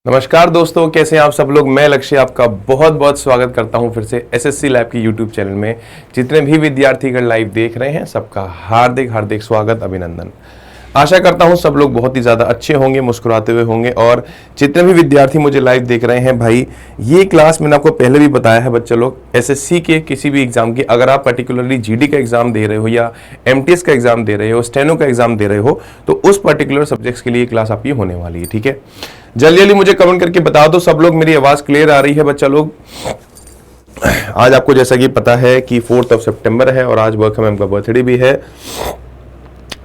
नमस्कार दोस्तों, कैसे हैं आप सब लोग। मैं लक्ष्य आपका बहुत बहुत स्वागत करता हूं फिर से एसएससी लैब की यूट्यूब चैनल में। जितने भी विद्यार्थीगण लाइव देख रहे हैं सबका हार्दिक हार्दिक स्वागत, अभिनंदन। आशा करता हूं सब लोग बहुत ही ज़्यादा अच्छे होंगे, मुस्कुराते हुए होंगे। और जितने भी विद्यार्थी मुझे लाइव देख रहे हैं भाई, ये क्लास मैंने आपको पहले भी बताया है बच्चे लोग, एसएससी के किसी भी एग्जाम की, अगर आप पर्टिकुलरली जीडी का एग्जाम दे रहे हो या एमटीएस का एग्जाम दे रहे हो, स्टेनो का एग्जाम दे रहे हो, तो उस पर्टिकुलर सब्जेक्ट्स के लिए क्लास आपकी होने वाली है। ठीक है, जल्दी जल्दी मुझे कमेंट करके बता दो सब लोग, मेरी आवाज़ क्लियर आ रही है बच्चा लोग। आज आपको जैसा कि पता है कि 4 सितंबर है और आज वर्क मैम का बर्थडे भी है।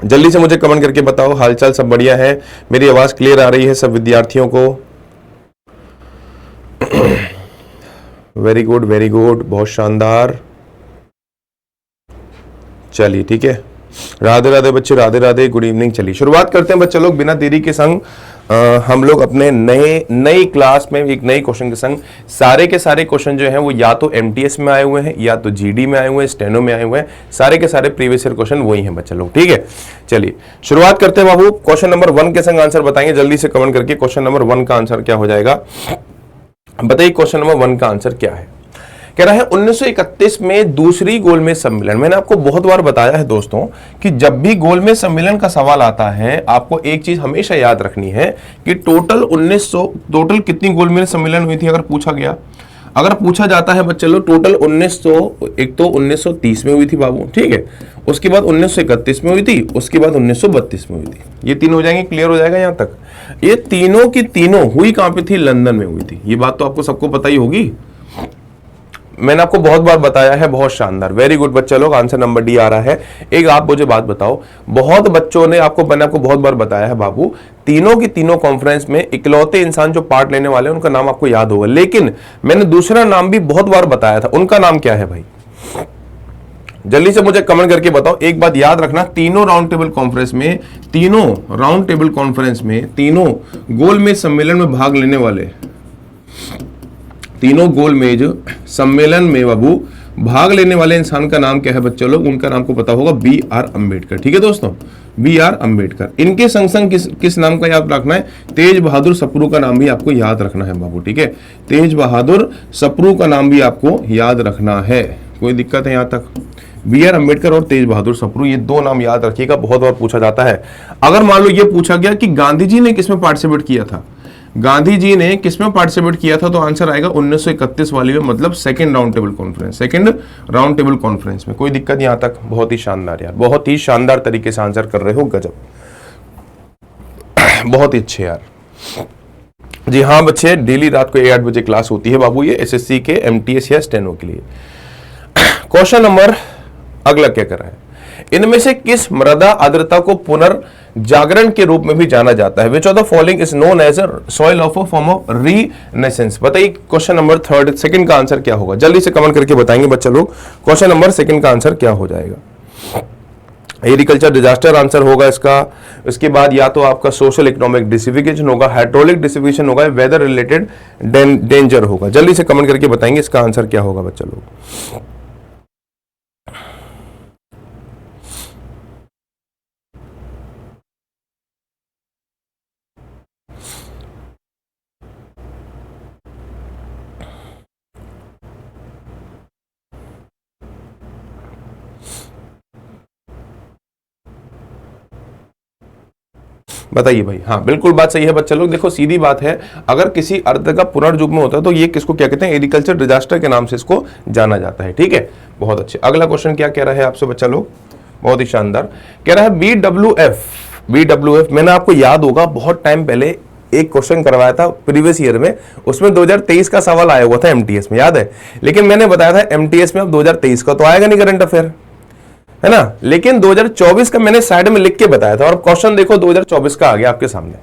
जल्दी से मुझे कमेंट करके बताओ हालचाल सब बढ़िया है, मेरी आवाज क्लियर आ रही है सब विद्यार्थियों को। वेरी गुड, बहुत शानदार। चलिए ठीक है, राधे राधे बच्चे, राधे राधे, गुड इवनिंग। चलिए शुरुआत करते हैं बच्चे लोग बिना देरी के संग। हम लोग अपने नई क्लास में एक नए क्वेश्चन के संग, सारे के सारे क्वेश्चन जो हैं वो या तो एमटीएस में आए हुए हैं या तो जीडी में आए हुए हैं, स्टेनो में आए हुए हैं, सारे के सारे प्रीवियस ईयर क्वेश्चन वही हैं बच्चे लोग। ठीक है, चलिए शुरुआत करते हैं बाबू। क्वेश्चन नंबर 1 के संग आंसर बताएंगे जल्दी से कमेंट करके। क्वेश्चन नंबर 1 का आंसर क्या हो जाएगा बताइए। क्वेश्चन नंबर 1 का आंसर क्या है? कह रहा है 1931 में दूसरी गोलमेज सम्मेलन। मैंने आपको बहुत बार बताया है दोस्तों कि जब भी गोलमेज सम्मेलन का सवाल आता है आपको एक चीज हमेशा याद रखनी है कि टोटल कितनी गोलमेज सम्मेलन हुई थी। अगर पूछा गया, अगर पूछा जाता है बच्चे लोग टोटल 1930 में हुई थी बाबू, ठीक है, उसके बाद 1931 में हुई थी, उसके बाद 1932 में हुई थी। ये तीन हो जाएंगे, क्लियर हो जाएगा यहां तक। ये तीनों की तीनों हुई कहां पे थी? लंदन में हुई थी। ये बात तो आपको सबको पता ही होगी, मैंने आपको बहुत बार बताया है। बहुत शानदार, वेरी गुड बच्चे लोग, आंसर नंबर डी आ रहा है। एक आप मुझे बात बताओ, बहुत बच्चों ने मैंने आपको बहुत बार बताया है बाबू, तीनों की तीनों कॉन्फ्रेंस में इकलौते इंसान जो पार्ट लेने वाले हैं उनका नाम आपको याद होगा, लेकिन मैंने दूसरा नाम भी बहुत बार बताया था। उनका नाम क्या है भाई? जल्दी से मुझे कमेंट करके बताओ। एक बात याद रखना, तीनों राउंड टेबल कॉन्फ्रेंस में तीनों गोलमेज सम्मेलन में भाग लेने वाले, तीनों गोलमेज सम्मेलन में बाबू भाग लेने वाले इंसान का नाम क्या है बच्चे लोग? उनका नाम को पता होगा, B.R. अम्बेडकर। ठीक है दोस्तों, B.R. अम्बेडकर। इनके संग संग किस नाम का याद रखना है? तेज बहादुर सप्रू का नाम भी आपको याद रखना है बाबू। ठीक है, तेज बहादुर सप्रू का नाम भी आपको याद रखना है। कोई दिक्कत है यहां तक? B.R. अम्बेडकर और तेज बहादुर सप्रू, ये दो नाम याद रखिएगा, बहुत बार पूछा जाता है। अगर मान लो ये पूछा गया कि गांधी जी ने किसमें पार्टिसिपेट किया था, गांधी जी ने किसमें पार्टिसिपेट किया था, तो आंसर आएगा 1931 वाली में, मतलब सेकंड राउंड टेबल कॉन्फ्रेंस में। कोई दिक्कत यहां तक? बहुत ही शानदार यार, बहुत ही शानदार तरीके से आंसर कर रहे हो, गजब, बहुत ही अच्छे यार। जी हाँ बच्चे, डेली रात को 8 बजे क्लास होती है बाबू, ये एसएससी के एमटीएस या स्टेनो के लिए। क्वेश्चन नंबर अगला क्या कर रहा है? इनमें से किस मृदा आर्द्रता को पुनर्जागरण के रूप में भी जाना जाता है? Which of the following is known as a soil of a form of renaissance? बताइए क्वेश्चन नंबर सेकंड का आंसर क्या होगा? जल्दी से कमेंट करके बताएंगे बच्चा लोग, क्वेश्चन नंबर 2 का आंसर क्या हो जाएगा? एग्रीकल्चर डिजास्टर आंसर होगा इसका। इसके बाद या तो आपका सोशल इकोनॉमिक डिसिफिकेशन होगा, हाइड्रोलिक डिसिफिकेशन होगा, वेदर रिलेटेड डेंजर होगा। जल्दी से कमेंट करके बताएंगे इसका आंसर क्या होगा बच्चा लोग। बताइए भाई। हाँ बिल्कुल बात सही है बच्चा लोग। देखो सीधी बात है, अगर किसी अर्थ का पुनर्युग्म होता है तो ये किसको क्या कहते हैं? एग्रीकल्चर डिजास्टर के नाम से इसको जाना जाता है। ठीक है, बहुत अच्छे। अगला क्वेश्चन क्या कह रहा है आपसे बच्चा लोग? बहुत ही शानदार कह रहा है BWF। मैंने आपको याद होगा बहुत टाइम पहले एक क्वेश्चन करवाया था प्रीवियस ईयर में, उसमें 2023 का सवाल आया हुआ था एमटीएस में, याद है? लेकिन मैंने बताया था एमटीएस में अब 2023 का तो आएगा नहीं करंट अफेयर, है ना, लेकिन 2024 का मैंने साइड में लिख के बताया था, और क्वेश्चन देखो 2024 का आ गया आपके सामने।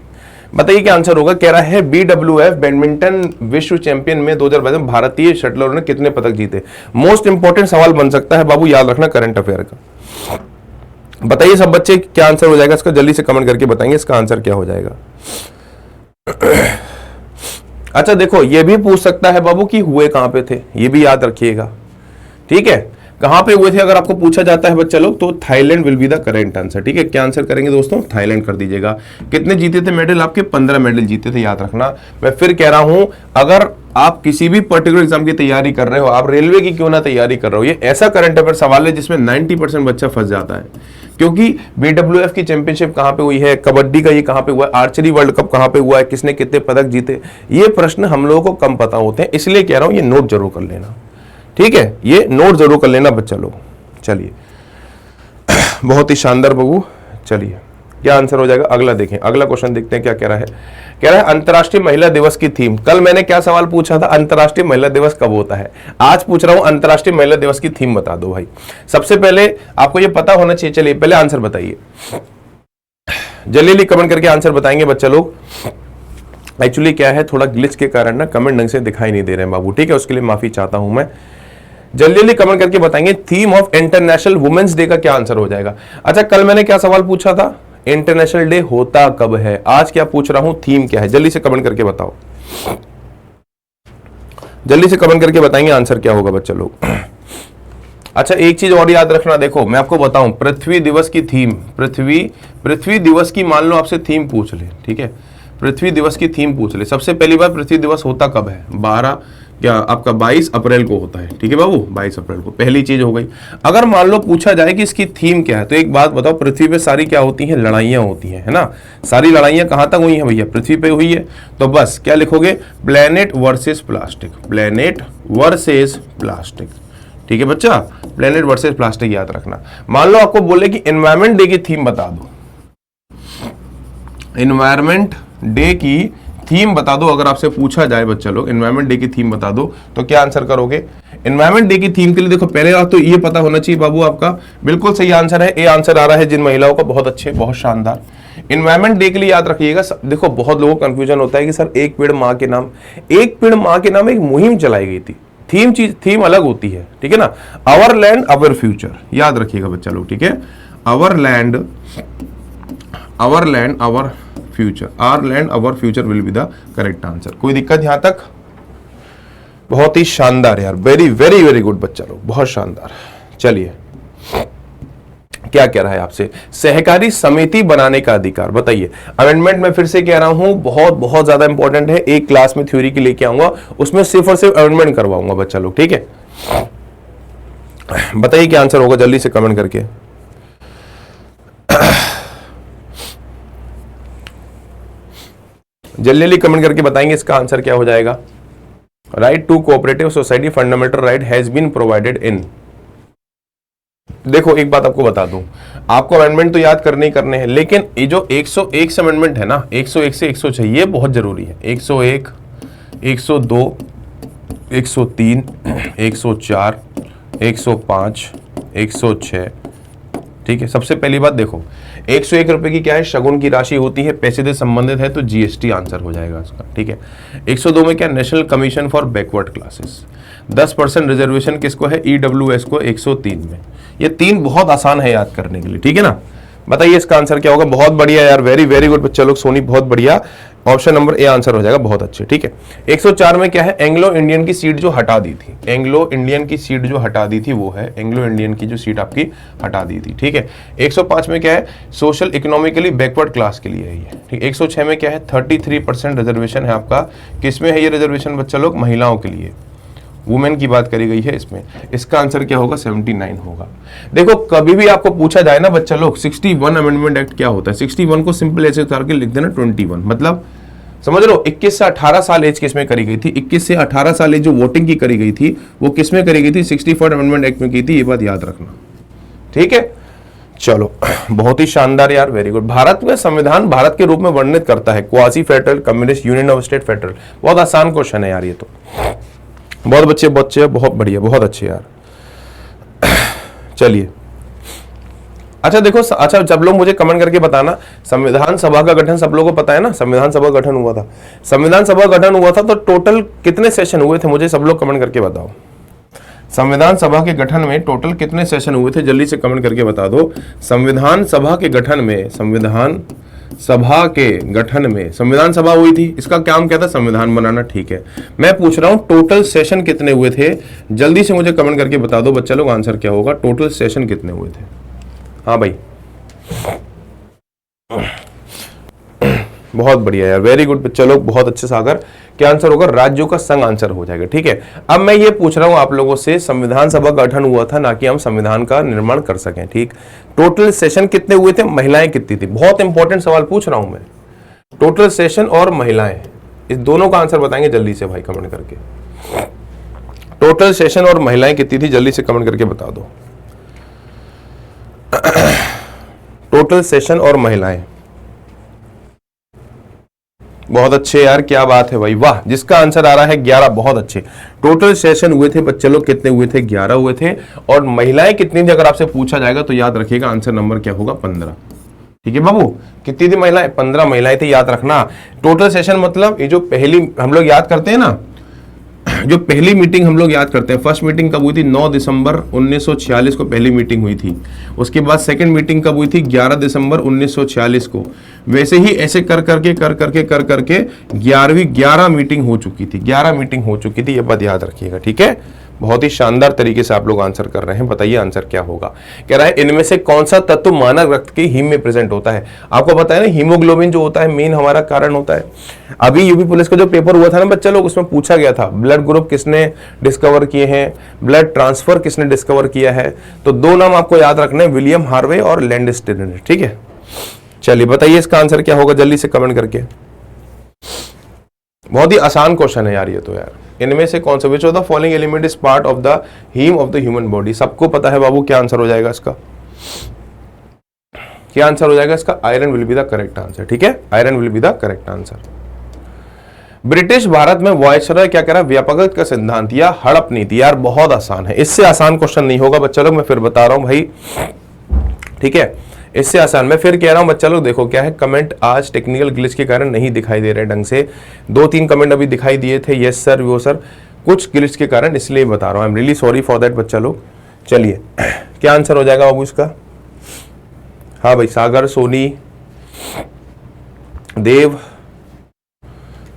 बताइए क्या आंसर होगा? कह रहा है BWF बैडमिंटन विश्व चैंपियन में 2022 में भारतीय शटलरों ने कितने पदक जीते? मोस्ट इंपॉर्टेंट सवाल बन सकता है बाबू, याद रखना करंट अफेयर का। बताइए सब बच्चे क्या आंसर हो जाएगा इसका? जल्दी से कमेंट करके बताएंगे इसका आंसर क्या हो जाएगा। अच्छा देखो, ये भी पूछ सकता है बाबू कि हुए कहां पे थे, ये भी याद रखिएगा। ठीक है, कहां पे हुए थे अगर आपको पूछा जाता है बच्चा लोग, तो Thailand will be the correct answer. ठीक है, क्या आंसर करेंगे दोस्तों? थाईलैंड कर दीजिएगा। कितने जीते थे मेडल आपके? 15 मेडल जीते थे, याद रखना। मैं फिर कह रहा हूं, अगर आप किसी भी पर्टिकुलर एग्जाम की तैयारी कर रहे हो, आप रेलवे की क्यों ना तैयारी कर रहे हो, ये ऐसा करंट अफेयर सवाल है जिसमें 90% बच्चा फंस जाता है। क्योंकि BWF की चैंपियनशिप कहां पे हुई है, कबड्डी का ये कहां पे हुआ है, आर्चरी वर्ल्ड कप कहां पे हुआ है, किसने कितने पदक जीते, ये प्रश्न हम लोगों को कम पता होते हैं। इसलिए कह रहा हूं ये नोट जरूर कर लेना। ठीक है, ये नोट जरूर कर लेना बच्चा लोग। चलिए बहुत ही शानदार बबू। चलिए क्या आंसर हो जाएगा अगला देखें। अगला क्वेश्चन देखते हैं क्या कह रहा है। कह रहा है अंतर्राष्ट्रीय महिला दिवस की थीम। कल मैंने क्या सवाल पूछा था, अंतर्राष्ट्रीय महिला दिवस कब होता है। आज पूछ रहा हूं अंतर्राष्ट्रीय महिला दिवस की थीम बता दो भाई। सबसे पहले आपको ये पता होना चाहिए। चलिए पहले आंसर बताइए, जल्दी कमेंट करके आंसर बताएंगे बच्चा लोग। एक्चुअली क्या है, थोड़ा ग्लिच के कारण ना कमेंट ढंग से दिखाई नहीं दे रहे हैं बाबू। ठीक है, उसके लिए माफी चाहता हूं मैं। जल्दी कमेंट करके बताएंगे theme of international women's day का क्या आंसर हो जाएगा। अच्छा, कल मैंने क्या सवाल पूछा था, इंटरनेशनल डे होता कब है। आज क्या पूछ रहा हूं, थीम क्या है। जल्दी से कमेंट करके बताओ, जल्दी से कमेंट करके बताएंगे आंसर क्या होगा बच्चा लोग। अच्छा, एक चीज और याद रखना, देखो मैं आपको बताऊं, पृथ्वी दिवस की थीम, पृथ्वी दिवस की मान लो आपसे थीम पूछ ले। ठीक है, पृथ्वी दिवस की थीम पूछ ले। सबसे पहली बार पृथ्वी दिवस होता कब है, 22 अप्रैल को होता है। ठीक है बाबू, 22 अप्रैल को, पहली चीज हो गई। अगर मान लो पूछा जाए कि इसकी थीम क्या है, तो एक बात बताओ, पृथ्वी पे सारी क्या होती हैं, लड़ाइयां होती हैं, है ना। सारी लड़ाइयां कहां तक हुई हैं भैया, पृथ्वी पे हुई है। तो बस क्या लिखोगे, planet versus plastic, planet versus plastic. ठीक है बच्चा, प्लेनेट वर्सेस प्लास्टिक याद रखना। मान लो आपको बोले कि एनवायरमेंट डे की थीम बता दो, एनवायरमेंट डे की थीम बता दो। अगर आपसे पूछा जाए बच्चा लोग एनवायरमेंट डे की थीम बता दो, तो क्या आंसर करोगे। एनवायरमेंट डे की थीम के लिए देखो पहले बात तो ये पता होना चाहिए बाबू, आपका बिल्कुल सही आंसर है ए आंसर आ रहा है जिन महिलाओं का। बहुत अच्छे, बहुत शानदार। एनवायरमेंट डे के लिए याद रखिएगा, देखो बहुत लोगों को कंफ्यूजन होता है कि सर एक पेड़ माँ के नाम, एक पेड़ माँ के नाम एक मुहिम चलाई गई थी। थीम अलग होती है। ठीक है ना, आवर लैंड आवर फ्यूचर, याद रखिएगा बच्चा लोग। ठीक है, our land our future, our land our future will be the correct answer. कोई दिक्कत यहां तक? बहुत ही शानदार यार, वेरी वेरी वेरी गुड बच्चा लोग, बहुत शानदार। चलिए क्या कह रहा है आपसे, सहकारी समिति बनाने का अधिकार बताइए। अमेंडमेंट में फिर से कह रहा हूं, बहुत बहुत ज्यादा इंपॉर्टेंट है। एक क्लास में थ्योरी की लेके आऊंगा, उसमें सिर्फ और सिर्फ अमेंडमेंट करवाऊंगा बच्चा लोग। ठीक है, बताइए क्या आंसर होगा, जल्दी से कमेंट करके। जल्दी कमेंट करके बताएंगे इसका आंसर क्या हो जाएगा। Right to cooperative society fundamental right has been provided in. देखो एक बात आपको बता दूं, आपको अमेंडमेंट तो याद करने ही करने हैं, लेकिन ये जो 101 से अमेंडमेंट है ना, 101 से 106 ये बहुत जरूरी है। 101, 102, 103, 104, 105, 106। ठीक है, सबसे पहली बात देखो, 101 रुपए की क्या है, शगुन की राशि होती है, पैसे से संबंधित है, तो जीएसटी आंसर हो जाएगा उसका। ठीक है, 102 में क्या, national commission for backward classes, 10% reservation किसको है, ईडब्ल्यूएस को 103 में। ये तीन बहुत आसान है याद करने के लिए। ठीक है ना, बताइए इसका आंसर क्या होगा। बहुत बढ़िया यार, वेरी वेरी गुड बच्चा लोग, सोनी बहुत बढ़िया। ऑप्शन नंबर ए आंसर हो जाएगा, बहुत अच्छे। ठीक है, 104 में क्या है, एंग्लो इंडियन की सीट जो हटा दी थी, एंग्लो इंडियन की सीट जो हटा दी थी वो है, एंग्लो इंडियन की जो सीट आपकी हटा दी थी। ठीक है, 105 में क्या है, सोशल इकोनॉमिकली बैकवर्ड क्लास के लिए है ये। ठीक, 106 में क्या है, 33% रिजर्वेशन है आपका, किसमें है ये रिजर्वेशन बच्चा लोग, महिलाओं के लिए, वुमेन की बात करी गई है इसमें। इसका आंसर क्या होगा, 79 होगा। देखो कभी भी आपको पूछा जाए ना बच्चा लोग 61 अमेंडमेंट एक्ट क्या होता है, 61 को सिंपल ऐसे उतार के लिख देना 21, मतलब समझ लो 21 से 18 साल एज किसमें करी गई थी, 21 से 18 साल एज जो वोटिंग की करी गई थी वो किसमें करी गई थी, 64 अमेंडमेंट एक्ट में की थी, ये बात याद रखना। ठीक है, चलो बहुत ही शानदार यार, वेरी गुड। भारत में संविधान भारत के रूप में वर्णित करता है, quasi federal, communist, union of state, federal. बहुत आसान क्वेश्चन है यार ये तो, बहुत बच्चे बहुत बढ़िया, बहुत अच्छे यार। चलिए अच्छा देखो, अच्छा जब लोग मुझे कमेंट करके बताना, संविधान सभा का गठन सब लोगों को पता है ना, संविधान सभा गठन हुआ था, संविधान सभा गठन हुआ था तो टोटल कितने सेशन हुए थे, मुझे सब लोग कमेंट करके बताओ। संविधान सभा के गठन में टोटल कितने सेशन हुए थे, जल्दी से कमेंट करके बता दो। संविधान सभा के गठन में, संविधान सभा के गठन में, संविधान सभा हुई थी, इसका काम क्या था, संविधान बनाना, ठीक है। मैं पूछ रहा हूं टोटल सेशन कितने हुए थे, जल्दी से मुझे कमेंट करके बता दो बच्चा लोग, आंसर क्या होगा, टोटल सेशन कितने हुए थे। हाँ भाई, बहुत बढ़िया यार, वेरी गुड बच्चा लोग, बहुत अच्छे। सागर क्या आंसर होगा, राज्यों का संघ आंसर हो जाएगा, ठीक है। अब मैं ये पूछ रहा हूं आप लोगों से, संविधान सभा का गठन हुआ था ना कि हम संविधान का निर्माण कर सकें, ठीक। टोटल सेशन कितने हुए थे, महिलाएं कितनी थी, बहुत इंपॉर्टेंट सवाल पूछ रहा हूं मैं। टोटल सेशन और महिलाएं, इस दोनों का आंसर बताएंगे जल्दी से भाई कमेंट करके। टोटल सेशन और महिलाएं कितनी थी, जल्दी से कमेंट करके बता दो। टोटल सेशन और महिलाएं, बहुत अच्छे यार, क्या बात है भाई, वाह। जिसका आंसर आ रहा है 11, बहुत अच्छे। टोटल सेशन हुए थे बच्चे लोग, कितने हुए थे, 11 हुए थे। और महिलाएं कितनी थी अगर आपसे पूछा जाएगा तो याद रखिएगा आंसर नंबर क्या होगा, 15, ठीक है बाबू। कितनी थी महिलाएं, 15 महिलाएं थी, याद रखना। टोटल सेशन मतलब ये जो पहली हम लोग याद करते हैं ना, जो पहली मीटिंग हम लोग याद करते हैं, फर्स्ट मीटिंग कब हुई थी, 9 दिसंबर 1946 को पहली मीटिंग हुई थी। उसके बाद सेकंड मीटिंग कब हुई थी, 11 दिसंबर 1946 को। वैसे ही ऐसे कर करके 11 मीटिंग हो चुकी थी, 11 मीटिंग हो चुकी थी, ये बात याद रखिएगा, ठीक है। बहुत ही शानदार तरीके से आप लोग आंसर कर रहे हैं, बताइए आंसर क्या होगा। कह रहा है इनमें से कौन सा तत्व मानव रक्त के हीम में प्रेजेंट होता है। आपको पता है ना, हीमोग्लोबिन जो होता है मेन हमारा कारण होता है। अभी यूपी पुलिस का जो पेपर हुआ था ना बच्चा लोग, उसमें पूछा गया था ब्लड ग्रुप किसने डिस्कवर किए हैं, ब्लड ट्रांसफर किसने डिस्कवर किया है। तो दो नाम आपको याद रखना है, विलियम हार्वे और लैंडस्टेनर, ठीक है। चलिए बताइए इसका आंसर क्या होगा, जल्दी से कमेंट करके। बहुत ही आसान क्वेश्चन है यार ये तो यार। इनमें से कौन सा, which of the following element is part of the haem of the human body. सबको पता है बाबू, क्या आंसर हो जाएगा इसका, क्या आंसर हो जाएगा इसका, iron will be the correct answer, ठीक है। Iron will be the correct answer. British Bharat में वायसरॉय क्या कह रहा है, व्यापकता का सिद्धांत या हड़प नीति। यार बहुत आसान है, इससे आसान क्वेश्चन नहीं होगा बच्चा लोग, मैं फिर बता रहा हूं भाई, ठीक है। इससे आसान मैं फिर कह रहा हूं बच्चा लोग, देखो क्या है, कमेंट आज टेक्निकल ग्लिच के कारण नहीं दिखाई दे रहे ढंग से। 2-3 कमेंट अभी दिखाई दिए थे, यस सर वो सर, कुछ ग्लिच के कारण, इसलिए बता रहा हूं। I am really sorry for that बच्चा लोग। चलिए क्या आंसर हो जाएगा बाबू इसका। हाँ भाई, सागर, सोनी, देव।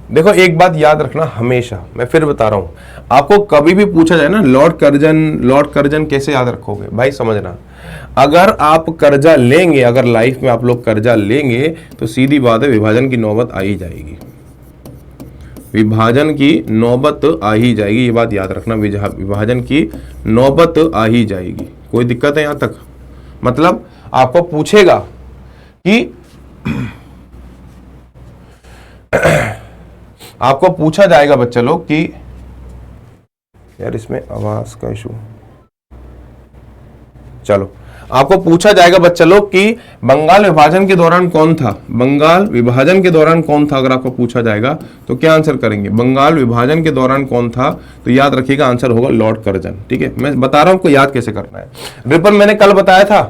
देखो एक बात याद रखना हमेशा, मैं फिर बता रहा हूं, आपको कभी भी पूछा जाए ना लॉर्ड कर्जन कैसे याद रखोगे भाई, समझना। अगर आप कर्जा लेंगे, अगर लाइफ में आप लोग कर्जा लेंगे तो सीधी बात है विभाजन की नौबत आ ही जाएगी, विभाजन की नौबत आ ही जाएगी, ये बात याद रखना। विभाजन की नौबत आ ही जाएगी। कोई दिक्कत है यहां तक, मतलब आपको पूछेगा कि आपको पूछा जाएगा बच्चा लोग कि यार इसमें आवाज का इशू, चलो आपको पूछा जाएगा बच्चा लोग कि बंगाल विभाजन के दौरान कौन था, बंगाल विभाजन के दौरान कौन था। अगर आपको पूछा जाएगा तो क्या आंसर करेंगे, बंगाल विभाजन के दौरान कौन था, तो याद रखिएगा आंसर होगा लॉर्ड कर्जन, ठीक है। मैं बता रहा हूं आपको याद कैसे करना है। रिपन मैंने कल बताया था,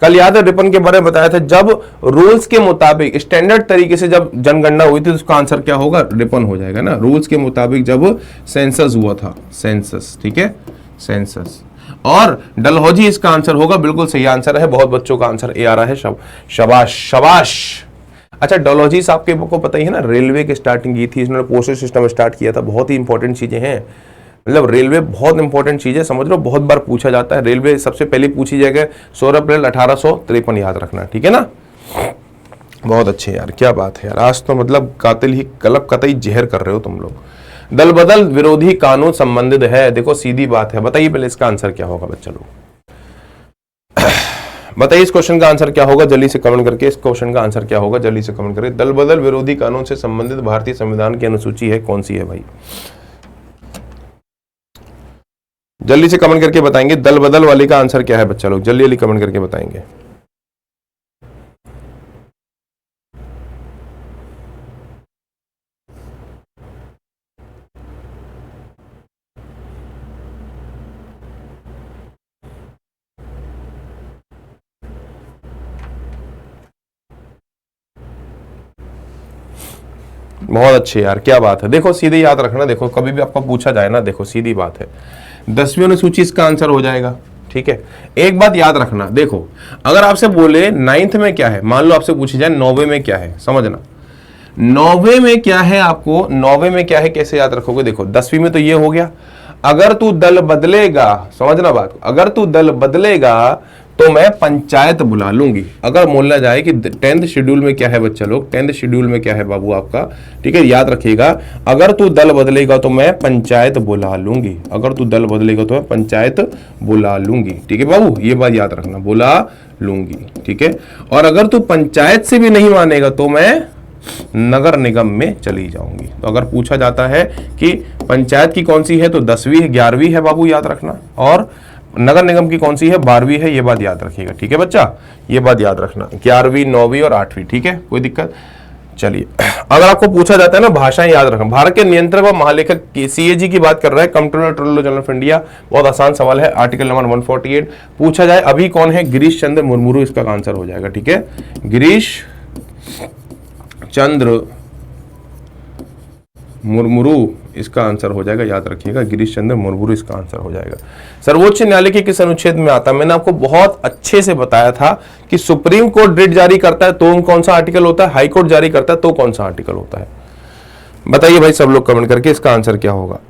कल याद है रिपन के बारे में बताया था, जब रूल्स के मुताबिक स्टैंडर्ड तरीके से जब जनगणना हुई थी तो उसका आंसर क्या होगा, रिपन हो जाएगा ना। रूल्स के मुताबिक जब सेंसस हुआ था, सेंसस, ठीक है, सेंसस। और डलहौजी इसका आंसर होगा, बिल्कुल सही आंसर है। बहुत बच्चों का आंसर ए आ रहा है, शाबाश शाबाश। अच्छा, डलहौजी साहब के को पता ही है ना, रेलवे की स्टार्टिंग की थी, इन्होंने पोस्टल सिस्टम स्टार्ट किया था। बहुत ही इंपॉर्टेंट चीजें हैं, मतलब रेलवे बहुत इंपॉर्टेंट चीज है, समझ लो। बहुत बार पूछा जाता है, रेलवे सबसे पहले पूछी जाएगा 16 अप्रैल 1853, याद रखना, ठीक है ना। बहुत अच्छे यार, क्या बात है यार, आज तो मतलब कातिल ही कलब कतई जहर कर रहे हो तुम लोग। दल बदल विरोधी कानून संबंधित है, देखो सीधी बात है। बताइए पहले इसका आंसर क्या होगा बच्चा लोग, बताइए इस क्वेश्चन का आंसर क्या होगा, जल्दी से कमेंट करके। इस क्वेश्चन का आंसर क्या होगा, जल्दी से कमेंट करके। दल बदल विरोधी कानून से संबंधित भारतीय संविधान की अनुसूची है, कौन सी है भाई, जल्दी से कमेंट करके बताएंगे। दल बदल वाली का आंसर क्या है बच्चा लोग, जल्दी जल्दी कमेंट करके बताएंगे। बहुत अच्छे यार, क्या बात है। देखो सीधे याद रखना, देखो कभी भी आपको पूछा जाए ना, देखो सीधी बात है 10वीं अनुसूची इसका आंसर हो जाएगा, ठीक है। एक बात याद रखना, देखो अगर आपसे बोले 9th में क्या है, मान लो आपसे पूछी जाए 9वीं में क्या है, समझना 9वीं में क्या है, आपको 9वीं में क्या है कैसे याद रखोगे। देखो 10वीं में तो ये हो गया, अगर तू दल बदलेगा, समझना बात, अगर तू दल बदलेगा तो मैं पंचायत बुला लूंगी। अगर बोलना जाए कि 10th शेड्यूल में क्या है बच्चा लोग, 10th शेड्यूल में क्या है बाबू आपका, ठीक है, याद रखिएगा, अगर तू दल बदलेगा तो मैं पंचायत बुला लूंगी, अगर तू दल बदलेगा तो मैं पंचायत बुला लूंगी, ठीक है बाबू, ये बात याद रखना, बुला लूंगी, ठीक है। और अगर तू पंचायत से भी नहीं मानेगा तो मैं नगर निगम में चली जाऊंगी। तो अगर पूछा जाता है कि पंचायत की कौन सी है तो 10वीं 11वीं है बाबू, याद रखना, और नगर निगम की कौन सी है 12वीं है, ये बात याद रखिएगा, ठीक है बच्चा, ये बात याद रखना, 11वीं 9वीं और 8वीं, ठीक है, कोई दिक्कत। चलिए अगर आपको पूछा जाता है ना भाषाएं याद रखना, भारत के नियंत्रक व महालेखक CAG की बात कर रहा है, कंट्रोलर जनरल ऑफ इंडिया, बहुत आसान सवाल है, आर्टिकल नंबर 148 पूछा जाए अभी कौन है, गिरीश चंद्र मुर्मू, इसका आंसर हो जाएगा, ठीक है, गिरीश चंद्र मुर्मू इसका आंसर हो जाएगा, याद रखिएगा, गिरीश चंद्र मुर्मू इसका आंसर हो जाएगा। सर्वोच्च न्यायालय के किस अनुच्छेद में आता है, मैंने आपको बहुत अच्छे से बताया था कि सुप्रीम कोर्ट रिट जारी करता है तो कौन सा आर्टिकल होता है, हाई कोर्ट जारी करता है तो कौन सा आर्टिकल होता है। बताइए भाई सब लोग कमेंट करके इसका आंसर क्या होगा।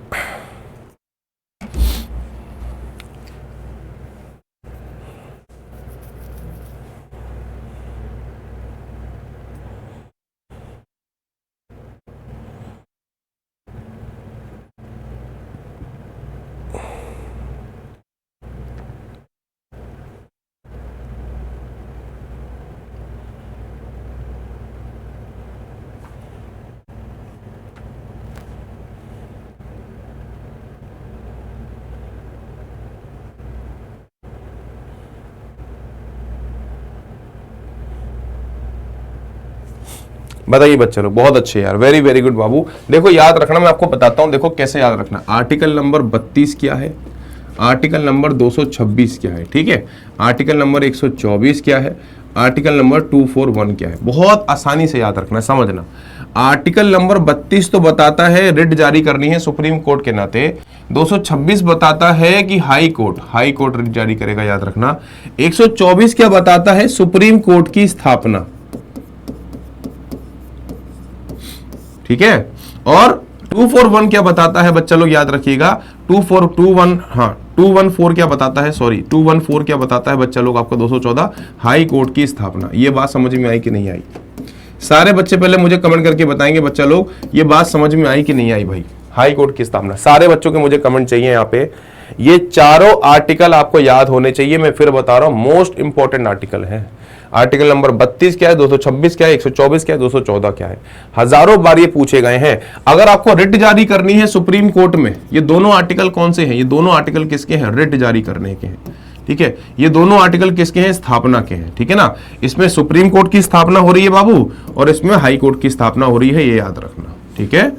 बताइए बच्चे लोग, बहुत अच्छे यार, वेरी वेरी गुड बाबू। देखो याद रखना, मैं आपको बताता हूं, देखो कैसे याद रखना। आर्टिकल नंबर 32 क्या है, आर्टिकल नंबर 226 क्या है, ठीक है, आर्टिकल नंबर 124 क्या है, आर्टिकल नंबर 241 क्या है, बहुत आसानी से याद रखना, समझना। आर्टिकल नंबर 32 तो बताता है रिट जारी करनी है सुप्रीम कोर्ट के नाते, 226 बताता है कि हाई कोर्ट रिट जारी करेगा, याद रखना। 124 क्या बताता है, सुप्रीम कोर्ट की स्थापना, ठीक है। और 241 क्या बताता है बच्चा लोग, याद रखिएगा, 214 क्या बताता है, सॉरी 214 क्या बताता है बच्चा लोग आपका, 214 हाई कोर्ट की स्थापना। ये बात समझ में आई कि नहीं आई, सारे बच्चे पहले मुझे कमेंट करके बताएंगे बच्चा लोग, ये बात समझ में आई कि नहीं आई भाई, हाई कोर्ट की स्थापना। सारे बच्चों के मुझे कमेंट चाहिए यहाँ पे, ये चारों आर्टिकल आपको याद होने चाहिए, मैं फिर बता रहा हूं मोस्ट इंपॉर्टेंट आर्टिकल है। आर्टिकल नंबर 32 क्या है, 226 क्या है, 124 क्या है, 214 क्या है, हजारों बार ये पूछे गए हैं। अगर आपको रिट जारी करनी है सुप्रीम कोर्ट में, ये दोनों आर्टिकल कौन से हैं, ये दोनों आर्टिकल किसके हैं, रिट जारी करने के हैं, ठीक है, ये दोनों आर्टिकल किसके हैं, स्थापना के हैं, ठीक है ना। इसमें सुप्रीम कोर्ट की स्थापना हो रही है बाबू, और इसमें हाई कोर्ट की स्थापना हो रही है, ये याद रखना, ठीक है।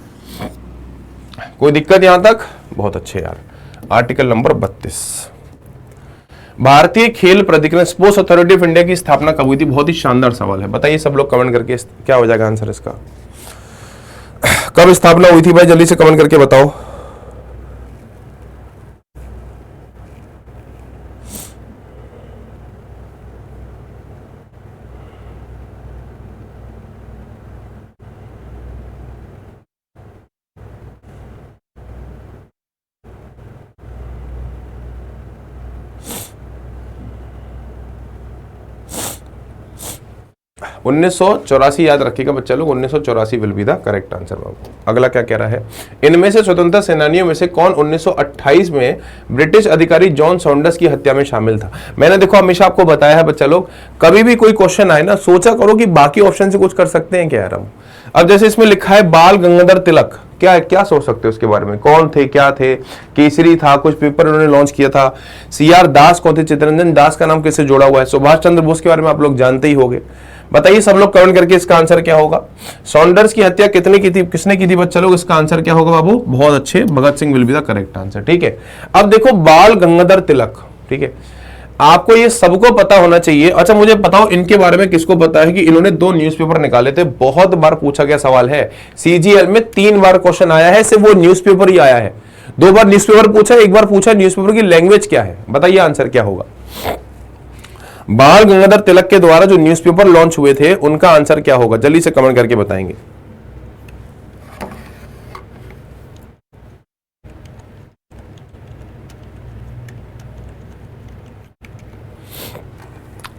कोई दिक्कत यहां तक, बहुत अच्छे यार। आर्टिकल नंबर 32, भारतीय खेल प्राधिकरण स्पोर्ट्स अथॉरिटी ऑफ इंडिया की स्थापना कब हुई थी, बहुत ही शानदार सवाल है, बताइए सब लोग कमेंट करके क्या हो जाएगा आंसर इसका, कब स्थापना हुई थी भाई, जल्दी से कमेंट करके बताओ। 1984 याद रखिएगा बच्चा लोग, 1984 will be the correct answer बाबू। अगला क्या कह रहा है, इनमें से स्वतंत्रता सेनानियों में से कौन 1928 में ब्रिटिश अधिकारी जॉन सॉन्डर्स की हत्या में शामिल था। मैंने देखो हमेशा आपको बताया है बच्चा लोग, कभी भी कोई क्वेश्चन आए ना, सोचा करो कि बाकी ऑप्शन से कुछ कर सकते हैं क्या यार हम। अब जैसे इसमें लिखा है बाल गंगाधर तिलक, क्या क्या सोच सकते हो उसके बारे में, कौन थे, क्या थे, केसरी था, कुछ पेपर उन्होंने लॉन्च किया था। CR दास कौन थे, चित्तरंजन दास का नाम किससे जोड़ा हुआ है, सुभाष चंद्र बोस के बारे में आप लोग जानते ही होंगे। बताइए सब लोग कमेंट करके इसका आंसर क्या होगा। सॉन्डर्स की हत्या कितने की थी, किसने की थी बच्चा लोग, इसका आंसर क्या होगा बाबू, बहुत अच्छे, Bhagat Singh will be the correct answer, ठीक है। अब देखो बाल गंगाधर तिलक, ठीक है, आपको ये सबको पता होना चाहिए। अच्छा मुझे बताओ इनके बारे में किसको पता है कि इन्होंने 2 न्यूज़पेपर निकाले थे, बहुत बार पूछा गया सवाल है, CGL में 3 बार क्वेश्चन आया है, सिर्फ वो न्यूज़पेपर ही आया है। दो बार न्यूज़पेपर पूछा, एक बार पूछा न्यूज़पेपर की लैंग्वेज क्या है, बताइए आंसर क्या होगा। बाल गंगाधर तिलक के द्वारा जो न्यूज़पेपर लॉन्च हुए थे उनका आंसर क्या होगा, जल्दी से कमेंट करके बताएंगे।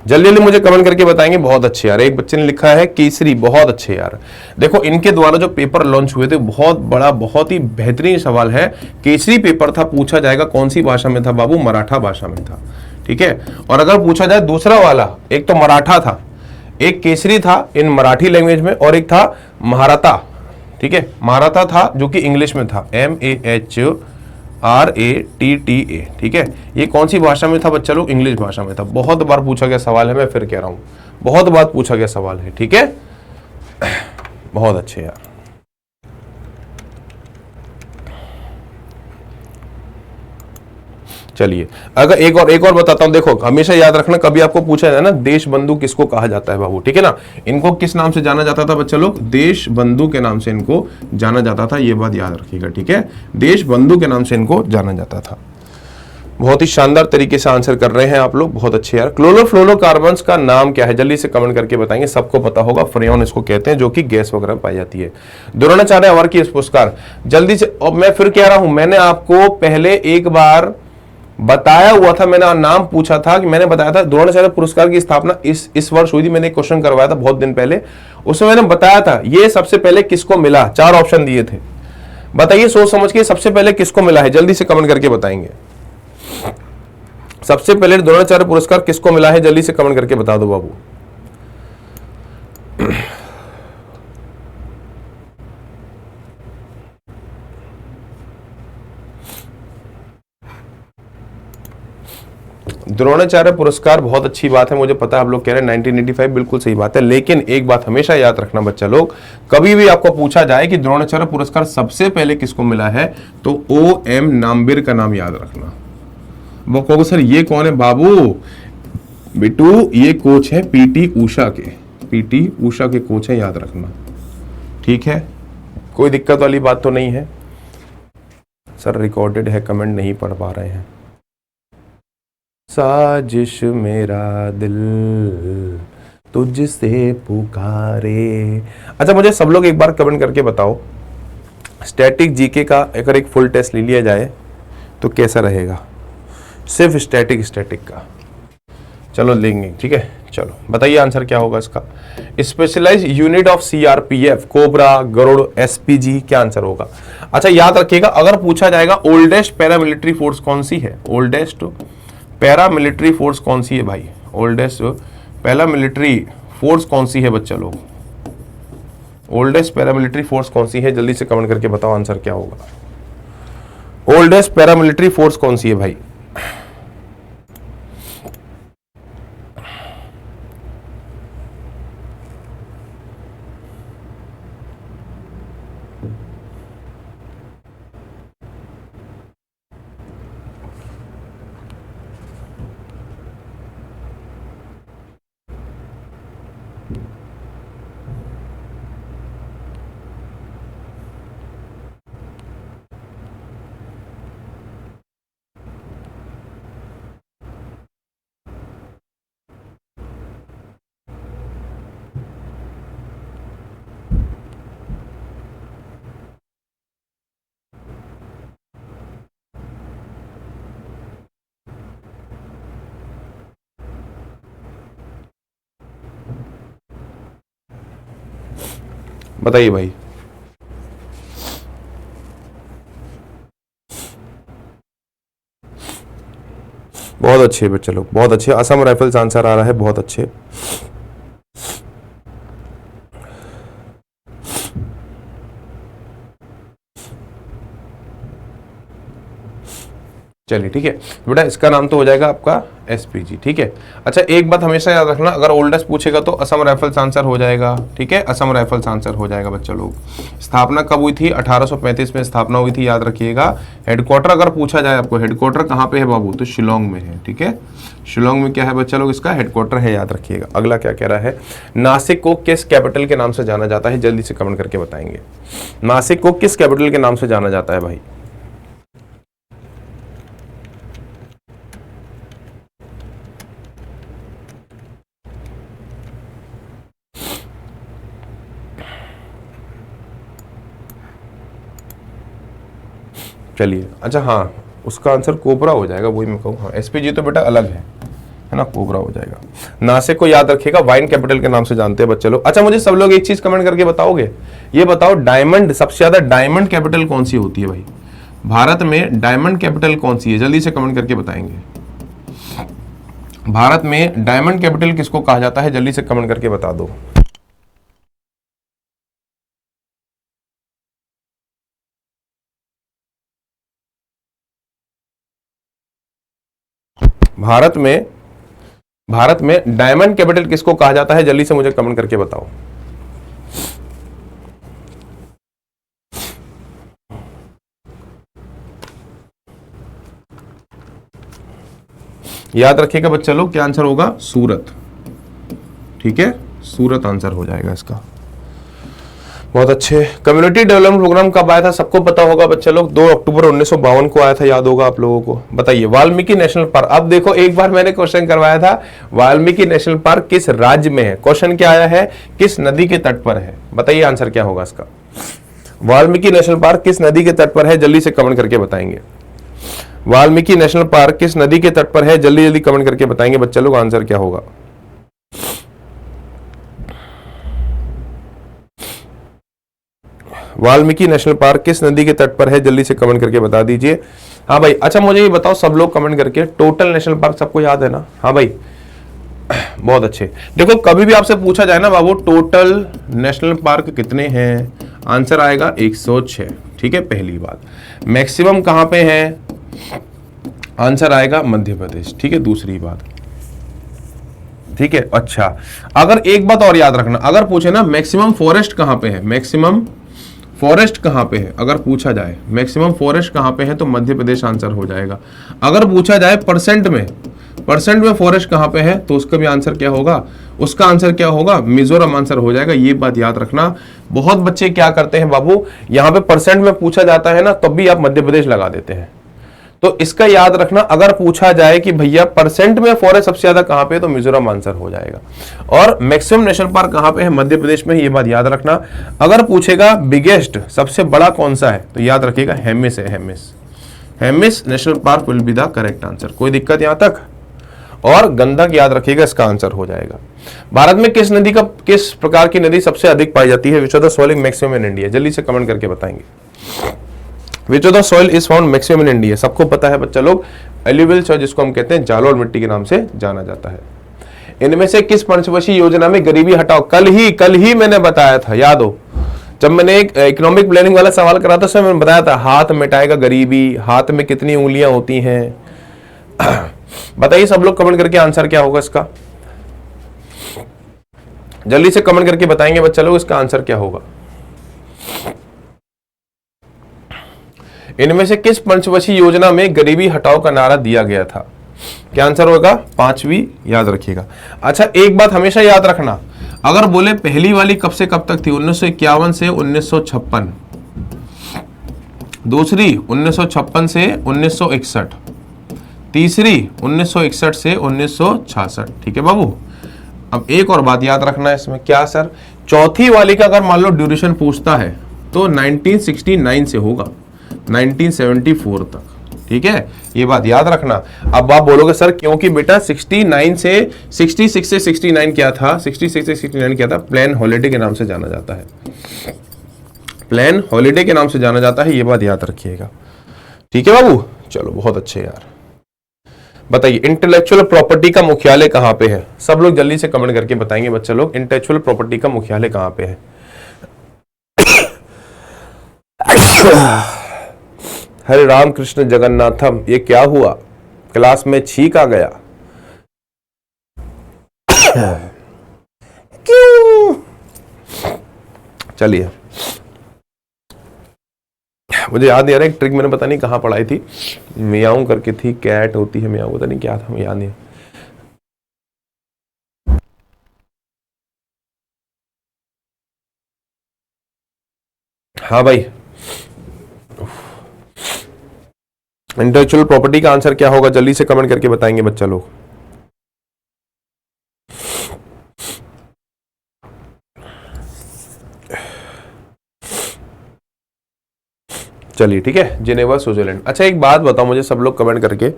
जल्दी जल्दी मुझे कमेंट करके बताएंगे। बहुत अच्छे यार, एक बच्चे ने लिखा है केसरी, बहुत अच्छे यार। देखो इनके द्वारा जो पेपर लॉन्च हुए थे, बहुत बड़ा बहुत ही बेहतरीन सवाल है। केसरी पेपर था, पूछा जाएगा कौन सी भाषा में था बाबू, मराठा भाषा में था, ठीक है। और अगर पूछा जाए दूसरा वाला, एक तो मराठा था, एक केसरी था इन मराठी लैंग्वेज में, और एक था महाराता, ठीक है, महाराता था जो कि इंग्लिश में था, MAHRATTA, ठीक है। ये कौन सी भाषा में था बच्चा लोग, इंग्लिश भाषा में था। बहुत बार पूछा गया सवाल है, मैं फिर कह रहा हूं, बहुत बार पूछा गया सवाल है, ठीक है। बहुत अच्छे यार। चलिए अगर एक और बताता हूं, देखो हमेशा याद रखना, कभी आपको पूछा जाए ना देश बंधु किसको कहा जाता है बाबू, ठीक है ना। इनको किस नाम से जाना जाता था बच्चा लोग, देश बंधु के नाम से इनको जाना जाता था, ये बात याद रखिएगा, ठीक है। देश बंधु के नाम से इनको जाना जाता था। बहुत ही शानदार तरीके से आंसर कर रहे हैं आप लोग, बहुत अच्छे यार। क्लोरोफ्लोरोकार्बन्स का नाम क्या है, जल्दी से कमेंट करके बताएंगे। सबको पता होगा, फ्रेन इसको कहते हैं, जो कि गैस वगैरह पाई जाती है। द्रोणाचार्य अवार्ड की पुरस्कार, जल्दी से। अब मैं फिर कह रहा हूं, मैंने आपको पहले एक बार बताया हुआ था, मैंने नाम पूछा था कि मैंने बताया था द्रोणाचार्य पुरस्कार की स्थापना इस वर्ष हुई थी। मैंने एक क्वेश्चन करवाया था बहुत दिन पहले, उसमें मैंने बताया था ये सबसे पहले किसको मिला, 4 ऑप्शन दिए थे। बताइए सोच समझ के सबसे पहले किसको मिला है, जल्दी से कमेंट करके बताएंगे। सबसे पहले द्रोणाचार्य पुरस्कार किसको मिला है, जल्दी से कमेंट करके बता दो बाबू। द्रोणाचार्य पुरस्कार, बहुत अच्छी बात है, मुझे पता है आप लोग कह रहे हैं 1985, बिल्कुल सही बात है। लेकिन एक बात हमेशा याद रखना बच्चा लोग, कभी भी आपको पूछा जाए कि द्रोणाचार्य पुरस्कार सबसे पहले किसको मिला है, तो OM नामबीर का नाम याद रखना। वो कहोगे सर ये कौन है बाबू, बिटू ये कोच है PT ऊषा के, PT ऊषा के कोच है, याद रखना, ठीक है। कोई दिक्कत वाली बात तो नहीं है। सर रिकॉर्डेड है, कमेंट नहीं पढ़ पा रहे हैं। साजिश मेरा दिल तुझसे पुकारे। अच्छा मुझे सब लोग एक बार कमेंट करके बताओ, स्टैटिक जीके का अगर एक फुल टेस्ट ले लिया जाए तो कैसा रहेगा, सिर्फ स्टैटिक का। चलो लेंगे, ठीक है। चलो बताइए आंसर क्या होगा इसका। Specialize unit of CRPF, cobra, Garud, SPG, क्या आंसर होगा। अच्छा याद रखिएगा, अगर पूछा जाएगा ओल्डेस्ट पैरामिलिट्री फोर्स कौन सी है, ओल्डेस्ट पैरामिलिट्री फोर्स कौन सी है भाई, ओल्डेस्ट पैरामिलिट्री फोर्स कौन सी है बच्चा लोग, ओल्डेस्ट पैरामिलिट्री फोर्स कौन सी है, जल्दी से कमेंट करके बताओ आंसर क्या होगा। ओल्डेस्ट पैरामिलिट्री फोर्स कौन सी है भाई। बताइए भाई। बहुत अच्छे बच्चे लोग, बहुत अच्छे। असम राइफल्स आंसर आ रहा है, बहुत अच्छे। चलिए ठीक है बेटा, इसका नाम तो हो जाएगा आपका SPG, ठीक है। अच्छा एक बात हमेशा याद रखना, अगर ओल्डेस्ट पूछेगा तो असम राइफल्स आंसर हो जाएगा, ठीक है, असम राइफल्स आंसर हो जाएगा बच्चा लोग। स्थापना कब हुई थी, 1835 में स्थापना हुई थी, याद रखिएगा। हेडक्वार्टर अगर पूछा जाए आपको, हेडक्वार्टर कहाँ पे है बाबू, तो शिलोंग में है, ठीक है। शिलोंग में क्या है बच्चा लोग, इसका हेडक्वार्टर है, याद रखिएगा। अगला क्या कह रहा है, नासिक को किस कैपिटल के नाम से जाना जाता है, जल्दी से कमेंट करके बताएंगे। नासिक को किस कैपिटल के नाम से जाना जाता है भाई। चलिए अच्छा, हाँ उसका आंसर कोबरा हो जाएगा, वही मैं कहूँ। हाँ एसपीजी तो बेटा अलग है ना, कोबरा हो जाएगा। नासिक को याद रखिएगा, वाइन कैपिटल के नाम से जानते हैं बच्चे लोग। अच्छा मुझे सब लोग एक चीज कमेंट करके बताओगे, ये बताओ डायमंड, सबसे ज्यादा डायमंड कैपिटल कौन सी होती है भाई? भारत में डायमंड कैपिटल कौन सी है? जल्दी से कमेंट करके बताएंगे। भारत में डायमंड कैपिटल किसको कहा जाता है? जल्दी से कमेंट करके बता दो। भारत में डायमंड कैपिटल किसको कहा जाता है? जल्दी से मुझे कमेंट करके बताओ। याद रखिएगा बच्चा लोग, क्या आंसर होगा? सूरत। ठीक है, सूरत आंसर हो जाएगा इसका। बहुत अच्छे। कम्युनिटी डेवलपमेंट प्रोग्राम कब आया था? सबको पता होगा बच्चे लोग, 2 अक्टूबर 1952 को आया था, याद होगा आप लोगों को। बताइए वाल्मीकि नेशनल पार्क। अब देखो एक बार मैंने क्वेश्चन करवाया था, वाल्मीकि नेशनल पार्क किस राज्य में है? क्वेश्चन क्या आया है? किस नदी के तट पर है? बताइए आंसर क्या होगा इसका। वाल्मीकि नेशनल पार्क किस नदी के तट पर है? जल्दी से कमेंट करके बताएंगे। वाल्मीकि नेशनल पार्क किस नदी के तट पर है? जल्दी जल्दी कमेंट करके बताएंगे बच्चे लोग, आंसर क्या होगा। वाल्मीकि नेशनल पार्क किस नदी के तट पर है? जल्दी से कमेंट करके बता दीजिए। हाँ भाई, अच्छा मुझे ये बताओ सब लोग कमेंट करके, टोटल नेशनल पार्क सबको याद है ना? हाँ भाई बहुत अच्छे। देखो कभी भी आपसे पूछा जाए ना बाबू टोटल नेशनल पार्क कितने हैं, आंसर आएगा 106। ठीक है, पहली बात। मैक्सिमम कहां पे है? आंसर आएगा मध्य प्रदेश। ठीक है, दूसरी बात। ठीक है, अच्छा अगर एक बात और याद रखना, अगर पूछे ना मैक्सिमम फॉरेस्ट कहां पे है, मैक्सिमम फॉरेस्ट कहां पे है, अगर पूछा जाए मैक्सिमम फॉरेस्ट कहां पे है तो मध्य प्रदेश आंसर हो जाएगा। अगर पूछा जाए परसेंट में फॉरेस्ट कहां पे है तो उसका भी आंसर क्या होगा? उसका आंसर क्या होगा? मिजोरम आंसर हो जाएगा। ये बात याद रखना। बहुत बच्चे क्या करते हैं बाबू, यहां पे परसेंट में पूछा जाता है ना तब भी आप मध्य प्रदेश लगा देते हैं। तो इसका याद रखना, अगर पूछा जाए कि भैया परसेंट में फॉरेस्ट सबसे ज्यादा कहां पे है तो मिजोरम आंसर हो जाएगा। और मैक्सिमम नेशनल पार्क कहां पे है? मध्य प्रदेश में, ये बात याद रखना। अगर पूछेगा बिगेस्ट सबसे बड़ा कौन सा है तो याद रखिएगा हेमिस है, Hemis national park will be the correct answer. कोई दिक्कत यहां तक? और गंडक याद रखिएगा, इसका आंसर हो जाएगा। भारत में किस प्रकार की नदी सबसे अधिक पाई जाती है? Which of the following maximum in India? जल्दी से कमेंट करके बताएंगे। विच of the soil is found maximum in India? सबको पता है बच्चा लोग, एल्यूवियल सॉइल जिसको हम कहते हैं जालोर मिट्टी के नाम से जाना जाता है। इनमें से किस पंचवर्षीय योजना में गरीबी हटाओ? कल ही मैंने बताया था, याद हो जब मैंने एक इकोनॉमिक प्लानिंग वाला सवाल करा था उसमें मैंने बताया था हाथ मिटाएगा गरीबी, हाथ में कितनी उंगलियां होती हैं। बताइए सब लोग कमेंट करके आंसर क्या होगा इसका। जल्दी से कमेंट करके बताएंगे बच्चा लोग, इसका आंसर क्या होगा। इनमें से किस पंचवर्षीय योजना में गरीबी हटाओ का नारा दिया गया था? क्या आंसर होगा? 5वीं, याद रखिएगा। अच्छा एक बात हमेशा याद रखना, अगर बोले पहली वाली कब से कब तक थी? 1951 से 1956, दूसरी 1956 से 1961, तीसरी 1961 से 1966। ठीक है बाबू। अब एक और बात याद रखना है इसमें, क्या सर? चौथी वाली का अगर मान लो ड्यूरेशन पूछता है तो 1969 से होगा 1974 तक। ठीक है, ये बात याद रखना। अब आप बोलोगे सर क्योंकि बेटा 66 से 69 क्या था? 66 से 69 क्या था? प्लान हॉलिडे के नाम से जाना जाता है, प्लान हॉलिडे के नाम से जाना जाता है, ये बात याद रखिएगा। ठीक है बाबू, चलो बहुत अच्छे यार। बताइए इंटेलेक्चुअल प्रॉपर्टी का मुख्यालय कहां पे है? सब लोग जल्दी से कमेंट करके बताएंगे बच्चे लोग, इंटेलेक्चुअल प्रॉपर्टी का मुख्यालय कहां पे है? हरे राम कृष्ण जगन्नाथम। ये क्या हुआ? क्लास में छींक आ गया क्यों? चलिए, मुझे याद नहीं आ रहा, एक ट्रिक मैंने पता नहीं कहां पढ़ाई थी, मियाऊ करके थी, कैट होती है मियाऊ, पता नहीं क्या था, याद नहीं। हाँ भाई, इंटेलेक्चुअल प्रॉपर्टी का आंसर क्या होगा? जल्दी से कमेंट करके बताएंगे बच्चा लोग। चलिए ठीक है, जिनेवा स्विट्जरलैंड। अच्छा एक बात बताओ मुझे सब लोग कमेंट करके,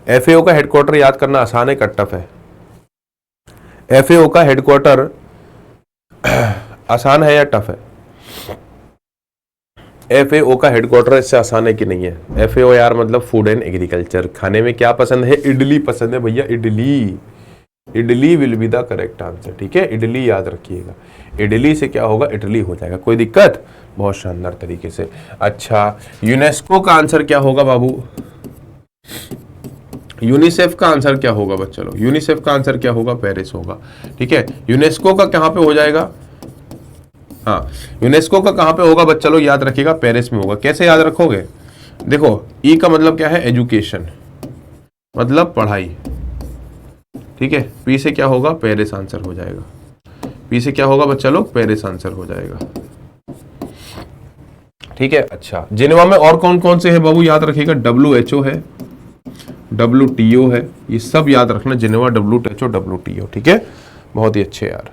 एफएओ का हेडक्वार्टर याद करना आसान है का टफ है? एफएओ का हेडक्वार्टर आसान है या टफ है? एफएओ का हेडक्वार्टर इससे आसान है कि नहीं है? एफएओ यार मतलब फूड एंड एग्रीकल्चर। खाने में क्या पसंद है? इडली पसंद है भैया, idli. Idli will be the correct answer, ठीक है, इडली याद रखिएगा। इडली से क्या होगा? इडली हो जाएगा, कोई दिक्कत? बहुत शानदार तरीके से। अच्छा यूनेस्को का आंसर क्या होगा बाबू? यूनिसेफ का आंसर क्या होगा बच्चा लोग? यूनिसेफ का आंसर क्या होगा? पेरिस होगा, ठीक है। यूनेस्को का कहां पे हो जाएगा? हाँ, यूनेस्को का कहां पे होगा बच्चा लोग? याद रखिएगा, पेरिस में होगा। कैसे याद रखोगे? देखो ई का मतलब क्या है? एजुकेशन, मतलब पढ़ाई, ठीक है। पी से क्या होगा? पेरिस आंसर हो जाएगा। पी से क्या होगा बच्चा लोग? पेरिस आंसर हो जाएगा, ठीक है। अच्छा जिनेवा में और कौन कौन से है बाबू? याद रखिएगा, WHO है, WTO है, ये सब याद रखना। जिनेवा, WHO, WTO, ठीक है। बहुत ही अच्छे यार।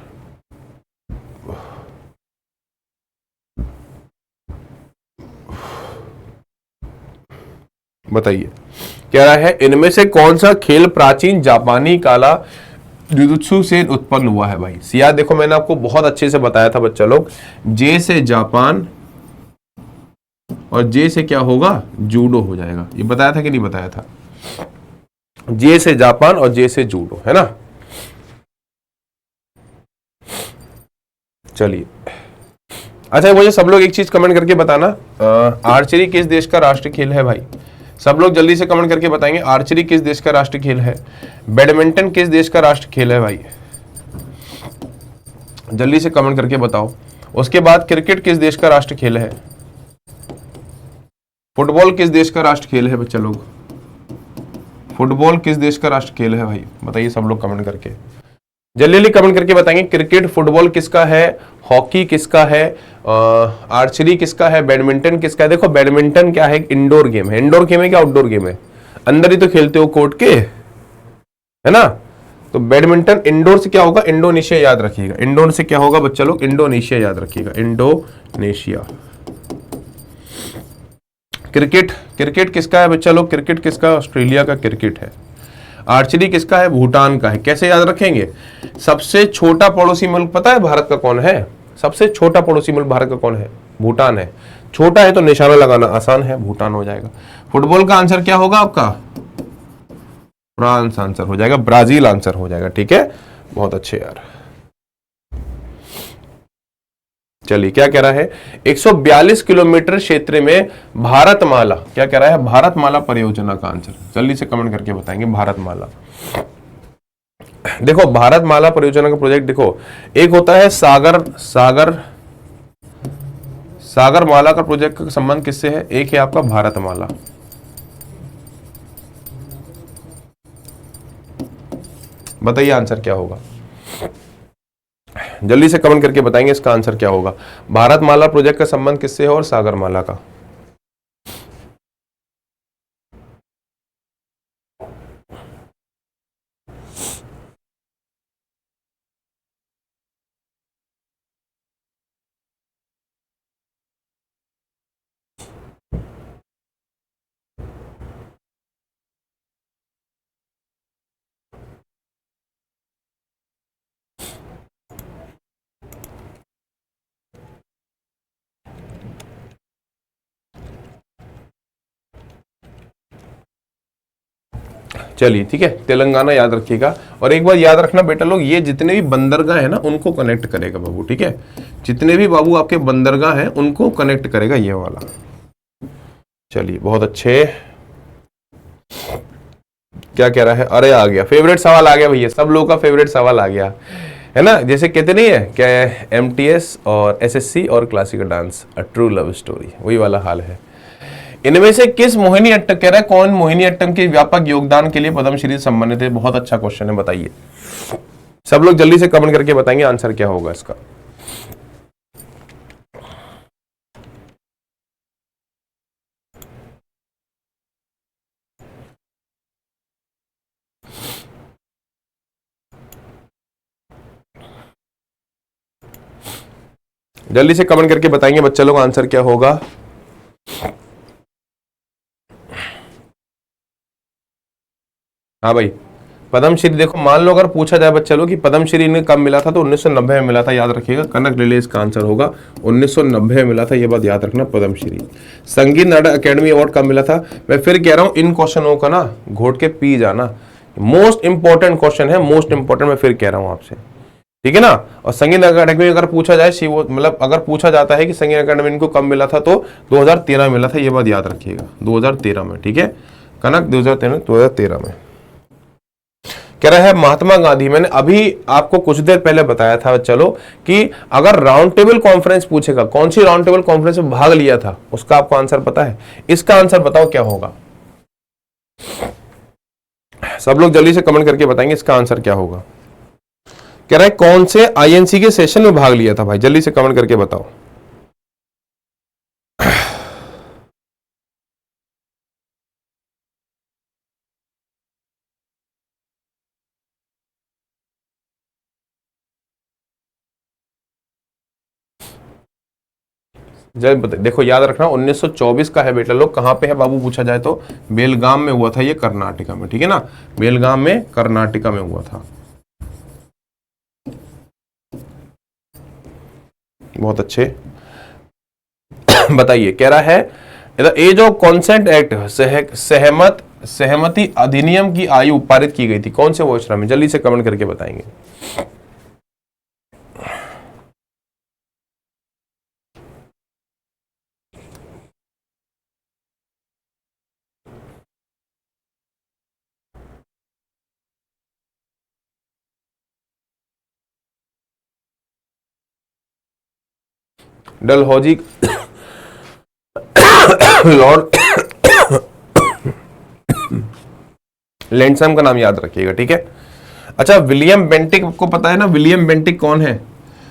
बताइए कह रहा है इनमें से कौन सा खेल प्राचीन जापानी काला जुजुत्सु से उत्पन्न हुआ है? भाई सिया देखो मैंने आपको बहुत अच्छे से बताया था बच्चा लोग, जे से जापान और जे से क्या होगा? जूडो हो जाएगा। ये बताया था कि नहीं बताया था? जे से जापान और जे से जूडो, है ना। चलिए अच्छा मुझे सब लोग एक चीज कमेंट करके बताना, आर्चरी किस देश का राष्ट्रीय खेल है? भाई सब लोग जल्दी से कमेंट करके बताएंगे, आर्चरी किस देश का राष्ट्रीय खेल है? बैडमिंटन किस देश का राष्ट्रीय खेल है? भाई जल्दी से कमेंट करके बताओ। उसके बाद क्रिकेट किस देश का राष्ट्रीय खेल है? फुटबॉल किस देश का राष्ट्रीय खेल है बच्चा लोग? फुटबॉल किस देश का राष्ट्रीय खेल है? भाई बताइए सब लोग कमेंट करके, जल्दी जल्दी कमेंट करके बताएंगे। क्रिकेट, फुटबॉल किसका है? हॉकी किसका है? आर्चरी किसका है? बैडमिंटन किसका है? देखो बैडमिंटन क्या है? इंडोर गेम है। इंडोर गेम है क्या आउटडोर गेम है? अंदर ही तो खेलते हो कोर्ट के, है ना। तो बैडमिंटन इंडोर से क्या होगा? इंडोनेशिया याद रखिएगा। इंडोर से क्या होगा बच्चा लोग? इंडोनेशिया याद रखिएगा, इंडोनेशिया। क्रिकेट, क्रिकेट किसका है बच्चा लोग? क्रिकेट किसका? ऑस्ट्रेलिया का क्रिकेट है। आर्चरी किसका है? भूटान का है। कैसे याद रखेंगे? सबसे छोटा पड़ोसी मुल्क पता है भारत का कौन है? सबसे छोटा पड़ोसी मुल्क भारत का कौन है? भूटान है। छोटा है तो निशाना लगाना आसान है, भूटान हो जाएगा। फुटबॉल का आंसर क्या होगा आपका? फ्रांस आंसर हो जाएगा, ब्राजील आंसर हो जाएगा, ठीक है। बहुत अच्छे यार। चलिए क्या कह रहा है? 142 किलोमीटर क्षेत्र में भारतमाला, क्या कह रहा है? भारतमाला परियोजना का आंसर जल्दी से कमेंट करके बताएंगे। भारतमाला, देखो भारतमाला परियोजना का प्रोजेक्ट देखो, एक होता है सागरमाला का प्रोजेक्ट का संबंध किससे है? एक है आपका भारतमाला। बताइए आंसर क्या होगा? जल्दी से कमेंट करके बताएंगे इसका आंसर क्या होगा। भारतमाला प्रोजेक्ट का संबंध किससे है और सागरमाला का? चलिए ठीक है, तेलंगाना याद रखिएगा। और एक बार याद रखना बेटा लोग, ये जितने भी बंदरगाह है ना उनको कनेक्ट करेगा बाबू, ठीक है। जितने भी बाबू आपके बंदरगाह हैं उनको कनेक्ट करेगा ये वाला। चलिए बहुत अच्छे। क्या कह रहा है? अरे आ गया, फेवरेट सवाल आ गया भैया, सब लोगों का फेवरेट सवाल आ गया, है ना। जैसे कहते नहीं है क्या, MTS और SSC और classical dance, a true love story, वही वाला हाल है। इनमें से किस मोहिनी अट्टम, कह रहा है कौन मोहिनी अट्टम के व्यापक योगदान के लिए पद्मश्री से सम्मानित है? बहुत अच्छा क्वेश्चन है, बताइए सब लोग जल्दी से कमेंट करके बताएंगे आंसर क्या होगा इसका। जल्दी से कमेंट करके बताएंगे बच्चे लोग आंसर क्या होगा। हाँ भाई, पद्मश्री देखो, मान लो अगर पूछा जाए बच्चे लोग कि पद्मश्री इन्हें कब मिला था, तो 1990 में मिला था, याद रखिएगा। कनक रिले इसका आंसर होगा, 1990 में मिला था, ये बात याद रखना। पद्मश्री। संगीत नाटक अकेडमी अवार्ड कब मिला था? मैं फिर कह रहा हूं, इन क्वेश्चनों का ना घोट के पी जाना, मोस्ट इंपॉर्टेंट क्वेश्चन है, मोस्ट इंपॉर्टेंट। मैं फिर कह रहा हूं आपसे, ठीक है ना। और संगीत अकेडमी अगर पूछा जाए, मतलब अगर पूछा जाता है कि संगीत अकेडमी इनको कब मिला था, तो 2013 मिला था, ये बात याद रखिएगा, 2013 में, ठीक है। कनक 2013 में। कह रहा है महात्मा गांधी, मैंने अभी आपको कुछ देर पहले बताया था चलो कि अगर राउंड टेबल कॉन्फ्रेंस पूछेगा, कौन सी राउंड टेबल कॉन्फ्रेंस में भाग लिया था, उसका आपको आंसर पता है? इसका आंसर बताओ क्या होगा। सब लोग जल्दी से कमेंट करके बताएंगे इसका आंसर क्या होगा। कह रहा है कौन से आईएनसी के सेशन में भाग लिया था भाई, जल्दी से कमेंट करके बताओ। जल्द बताइए। देखो याद रखना 1924 का है बेटा लोग। कहां पे है बाबू पूछा जाए तो बेलगाम में हुआ था, ये कर्नाटका में, ठीक है ना। बेलगाम में कर्नाटका में हुआ था। बहुत अच्छे। बताइए, कह रहा है एज ऑफ कॉन्सेंट एक्ट, सहमति अधिनियम की आयु पारित की गई थी कौन से वर्ष में? जल्दी से कमेंट करके बताएंगे। डलहौजी लॉर्ड लैंडसम का नाम याद रखिएगा, ठीक है। अच्छा, विलियम बेंटिक को पता है ना, विलियम बेंटिक कौन है?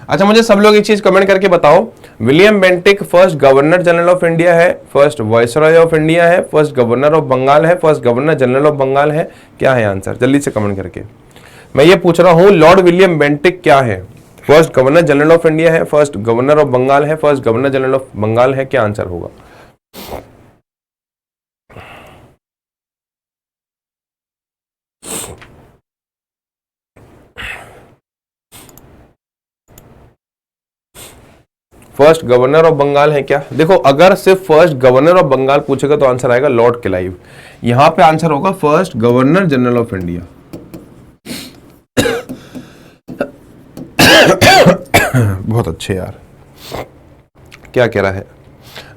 अच्छा, मुझे सब लोग एक चीज कमेंट करके बताओ, William Bentinck first governor general of India है, फर्स्ट वाइसरॉय ऑफ इंडिया है, फर्स्ट गवर्नर ऑफ बंगाल है, first governor general of Bengal है? क्या है आंसर? जल्दी से कमेंट करके। मैं ये पूछ रहा हूं, लॉर्ड विलियम बेंटिक क्या है? First governor general of India है, फर्स्ट गवर्नर ऑफ बंगाल है, first governor general of Bengal है? क्या आंसर होगा? फर्स्ट गवर्नर ऑफ बंगाल है क्या? देखो, अगर सिर्फ फर्स्ट गवर्नर ऑफ बंगाल पूछेगा तो आंसर आएगा लॉर्ड क्लाइव। यहां पे आंसर होगा first governor general of India. बहुत अच्छे यार। क्या कह रहा है?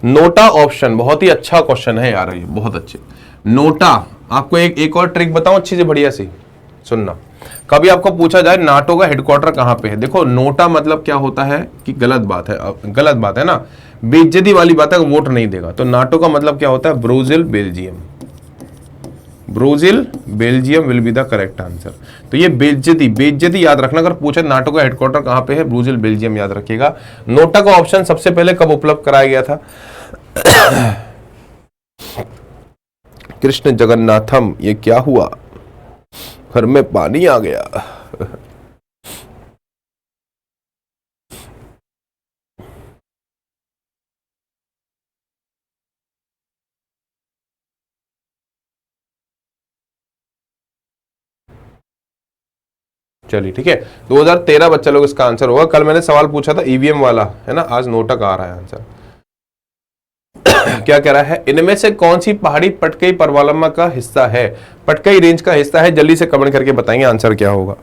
नोटा ऑप्शन, बहुत ही अच्छा क्वेश्चन है यार ये, बहुत अच्छे। नोटा, आपको एक और ट्रिक बताऊं अच्छी से बढ़िया सी, सुनना। कभी आपको पूछा जाए नाटो का हेडक्वार्टर कहां पे है, देखो नोटा मतलब क्या होता है कि गलत बात है, गलत बात है ना, बेइज्जती वाली बात है, वोट नहीं देगा। तो नाटो का मतलब क्या होता है? Brussels Belgium. Brussels Belgium will be the correct answer. तो ये बेइज्जती याद रखना। अगर पूछे नाटो का हेडक्वार्टर कहां पे है, ब्रुसेल बेल्जियम याद रखिएगा। नोटा का ऑप्शन सबसे पहले कब उपलब्ध कराया गया था? कृष्ण जगन्नाथम, ये क्या हुआ? घर में पानी आ गया। चलिए ठीक है, 2013 बच्चा लोग इसका आंसर होगा। कल मैंने सवाल पूछा था ईवीएम वाला, है ना, आज नोटा का आ रहा है आंसर। क्या कह रहा है? इनमें से कौन सी पहाड़ी पटकई परवालम्मा का हिस्सा है? पटकई रेंज का हिस्सा है? जल्दी से कमेंट करके बताएंगे आंसर क्या होगा।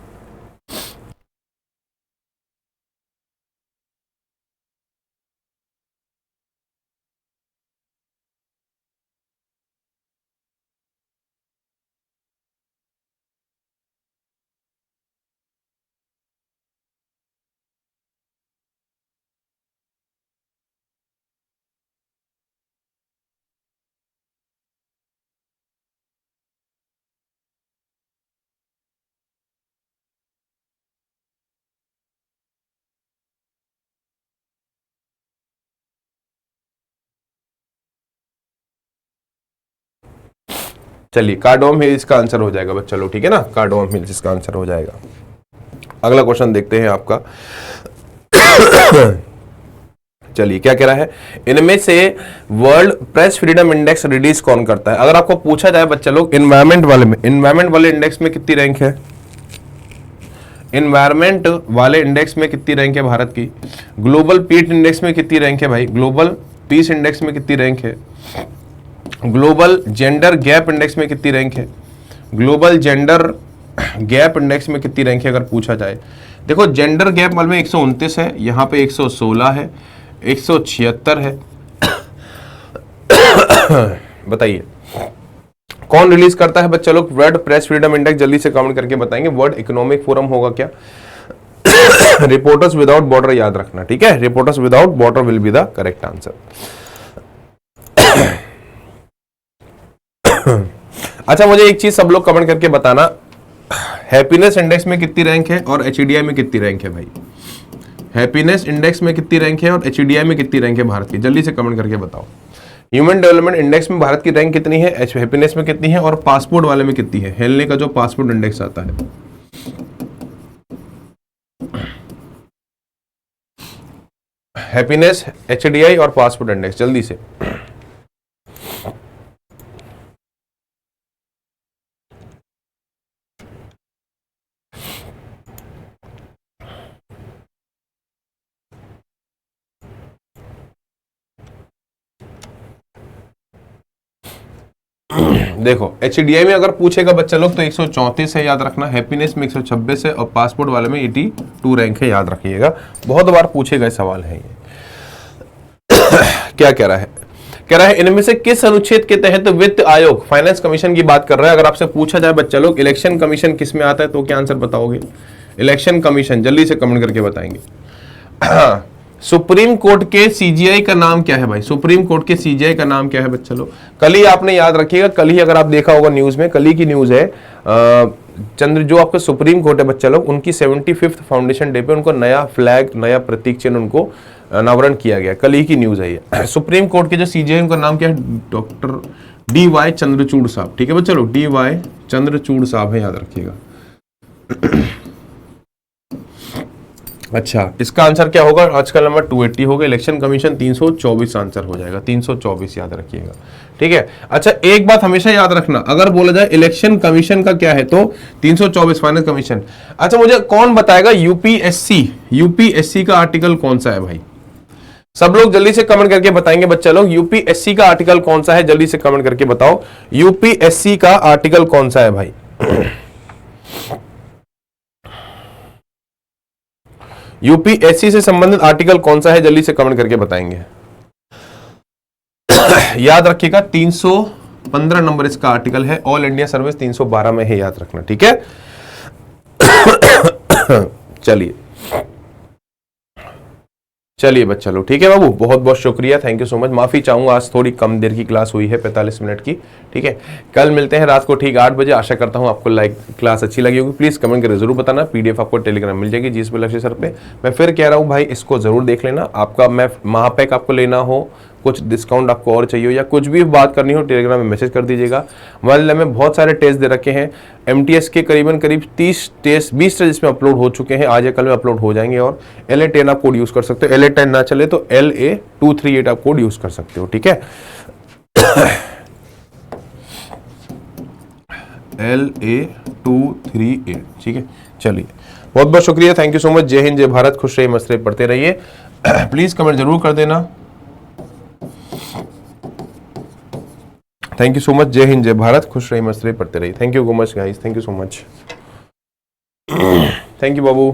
चलिए, कार्डोम हिल्स का आंसर हो जाएगा बच्चा लोग, ठीक है ना, कार्डोम हिल्स इसका आंसर हो जाएगा। अगला क्वेश्चन देखते हैं आपका। चलिए क्या कह रहा है, इनमें से world press freedom index release कौन करता है? अगर आपको पूछा जाए बच्चा लोग इन्वायरमेंट वाले इंडेक्स में कितनी रैंक है, इन्वायरमेंट वाले इंडेक्स में कितनी रैंक है भारत की, ग्लोबल पीस इंडेक्स में कितनी रैंक है भाई, ग्लोबल पीस इंडेक्स में कितनी रैंक है, ग्लोबल जेंडर गैप इंडेक्स में कितनी रैंक है, ग्लोबल जेंडर गैप इंडेक्स में कितनी रैंक है अगर पूछा जाए। देखो जेंडर गैप वाले में 129 है, यहाँ पे 116 है, 176 है। बताइए कौन रिलीज करता है बच्चा लोग वर्ल्ड प्रेस फ्रीडम इंडेक्स? जल्दी से कमेंट करके बताएंगे। वर्ल्ड इकोनॉमिक फोरम होगा क्या? रिपोर्टर्स विदाउट बॉर्डर याद रखना, ठीक है, reporters without border will be the correct answer. अच्छा मुझे एक चीज सब लोग कमेंट करके बताना, हैप्पीनेस इंडेक्स में कितनी रैंक है और एचडीआई में कितनी रैंक है भाई? हैप्पीनेस इंडेक्स में कितनी रैंक है और एचडीआई में कितनी रैंक है भारत की? जल्दी से कमेंट करके बताओ। ह्यूमन डेवलपमेंट इंडेक्स में भारत की रैंक कितनी है, हैप्पीनेस में कितनी है और पासपोर्ट वाले में कितनी है? हेलने का जो पासपोर्ट इंडेक्स आता है, हैप्पीनेस, एचडीआई और पासपोर्ट इंडेक्स, जल्दी से। देखो एचडीआई में अगर पूछेगा बच्चा लोग तो 134 है, याद रखना, हैप्पीनेस में 126 है और पासपोर्ट वाले में 82 रैंक है, याद रखिएगा, बहुत बार पूछेगा सवाल है ये। क्या कह रहा है, कह रहा है इनमें से किस अनुच्छेद के तहत वित्त आयोग, फाइनेंस कमीशन की बात कर रहा है। अगर आपसे पूछा जाए बच्चा लोग इलेक्शन कमीशन किस में आता है तो क्या आंसर बताओगे? इलेक्शन कमीशन, जल्दी से कमेंट करके बताएंगे। सुप्रीम कोर्ट के सीजीआई का नाम क्या है भाई? सुप्रीम कोर्ट के सीजीआई का नाम क्या है बच्चा लोग? कल ही आपने याद रखिएगा, कल ही अगर आप देखा होगा न्यूज में, कल ही की न्यूज है, जो आपका सुप्रीम कोर्ट है बच्चा लोग, उनकी 75th फाउंडेशन डे पे उनको नया फ्लैग, नया प्रतीक चिन्ह उनको अनावरण किया गया, कल ही की न्यूज है ये। सुप्रीम कोर्ट के जो सीजीआई उनका नाम क्या है? डॉक्टर DY चंद्रचूड़ साहब, ठीक है बच्चा लोग, DY चंद्रचूड़ साहब है, याद रखिएगा। अच्छा इसका आंसर क्या होगा? आज का नंबर 280 होगा, इलेक्शन कमीशन 324 आंसर हो जाएगा, 324 याद रखिएगा, ठीक है। अच्छा एक बात हमेशा याद रखना, अगर बोला जाए इलेक्शन कमीशन का क्या है तो 324 फाइनेंस कमीशन। अच्छा मुझे कौन बताएगा यूपीएससी का आर्टिकल कौन सा है भाई? सब लोग जल्दी से कमेंट करके बताएंगे बच्चा लोग, यूपीएससी का आर्टिकल कौन सा है? जल्दी से कमेंट करके बताओ, यूपीएससी का आर्टिकल कौन सा है भाई? यूपीएससी से संबंधित आर्टिकल कौन सा है? जल्दी से कमेंट करके बताएंगे। याद रखिएगा 315 नंबर इसका आर्टिकल है, ऑल इंडिया सर्विस 312 में है, याद रखना, ठीक है। चलिए चलिए बच्चा लोग, ठीक है बाबू, बहुत बहुत शुक्रिया, थैंक यू सो मच। माफी चाहूंगा आज थोड़ी कम देर की क्लास हुई है, 45 मिनट की, ठीक है। कल मिलते हैं रात को ठीक 8 बजे। आशा करता हूं आपको क्लास अच्छी लगी होगी। प्लीज कमेंट करके जरूर बताना। पीडीएफ आपको टेलीग्राम मिल जाएगी जीएस लक्ष्य सर पे। मैं फिर कह रहा हूँ भाई, इसको जरूर देख लेना। आपका मैं महापैक आपको लेना हो, कुछ डिस्काउंट आपको और चाहिए हो, या कुछ भी बात करनी हो, टेलीग्राम में मैसेज कर दीजिएगा। मोबाइल में बहुत सारे टेस्ट दे रखे हैं, एमटीएस के करीब 30 टेस्ट 20 टेस्ट इसमें अपलोड हो चुके हैं, आज या कल में अपलोड हो जाएंगे। और LA10 आप कोड यूज कर सकते हो, LA10 ना चले तो LA238 आप कोड यूज कर सकते हो, ठीक है। LA238, ठीक है। चलिए बहुत बहुत शुक्रिया, थैंक यू सो मच। जय हिंद, जय भारत, खुश रहिए, मस्त रहिए, पढ़ते रहिए। प्लीज कमेंट जरूर कर देना। Thank you so much. जय हिंद, जय भारत, खुश रहिए, मस्त रहिए, पढ़ते रहिए। Thank you so much guys, thank you so much. Thank you Babu.